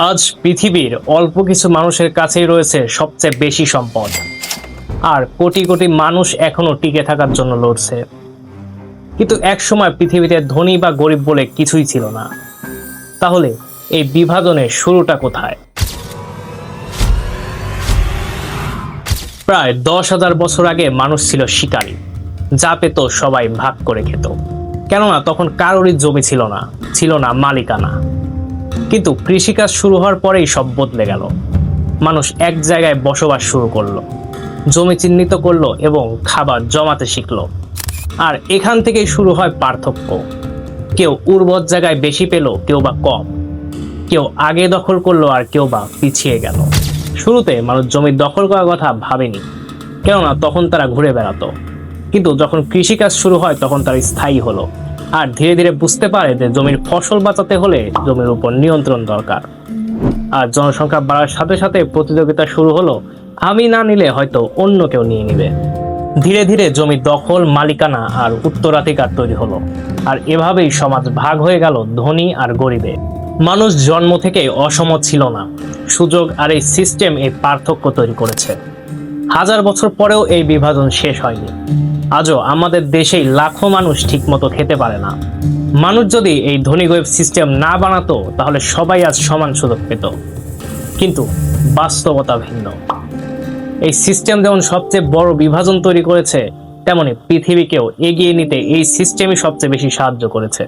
আজ পৃথিবীর অল্প কিছু মানুষের কাছেই রয়েছে সবচেয়ে বেশি সম্পদ, আর কোটি কোটি মানুষ এখনো টিকে থাকার জন্য লড়ছে। কিন্তু একসময় পৃথিবীতে ধনী বা গরিব বলে কিছুই ছিল না। তাহলে এই বিভাজনের শুরুটা কোথায়? প্রায় 10,000 বছর আগে মানুষ ছিল শিকারী, যা পেত সবাই ভাগ করে খেত। কেননা তখন কারোরই জমি ছিল না, ছিল না মালিকানা। কিন্তু কৃষিকাজ শুরু হওয়ার পরেই সব বদলে গেল। মানুষ এক জায়গায় বসবাস শুরু করলো, জমি চিহ্নিত করলো এবং খাবার জমাতে শিখলো। আর এখান থেকেই শুরু হয় পার্থক্য। কেউ উর্বর জায়গায় বেশি পেল, কেউ বা কম। কেউ আগে দখল করলো আর কেউ বা পিছিয়ে গেল। শুরুতে মানুষ জমি দখল করার কথা ভাবেনি, কেননা তখন তারা ঘুরে বেড়াতো। কিন্তু যখন কৃষিকাজ শুরু হয় তখন তারা স্থায়ী হলো, আর ধীরে ধীরে বুঝতে পারে যে জমির ফসল বাঁচাতে হলে জমির উপর নিয়ন্ত্রণ দরকার। আর জনসংখ্যা বাড়ার সাথে সাথে প্রতিযোগিতা শুরু হলো। আমি না নিলে হয়তো অন্য কেউ নিয়ে নিবে। ধীরে ধীরে জমি দখল, মালিকানা আর উত্তরাধিকার তৈরি হলো। আর এভাবেই সমাজ ভাগ হয়ে গেল ধনী আর গরিবে। মানুষ জন্ম থেকে অসম ছিল না। সুযোগ আর এই সিস্টেম এই পার্থক্য তৈরি করেছে। হাজার বছর পরেও এই বিভাজন শেষ হয়নি। আজও আমাদের দেশেই লাখো মানুষ ঠিকমতো খেতে পারে না। মানুষ যদি এই ধনী গরিব সিস্টেম না বানাতো তাহলে সবাই আজ সমান সুযোগ পেত। কিন্তু বাস্তবতা ভিন্ন। এই সিস্টেম যেমন সবচেয়ে বড় বিভাজন তৈরি করেছে, তেমনি পৃথিবীকেও এগিয়ে নিতে এই সিস্টেমই সবচেয়ে বেশি সাহায্য করেছে।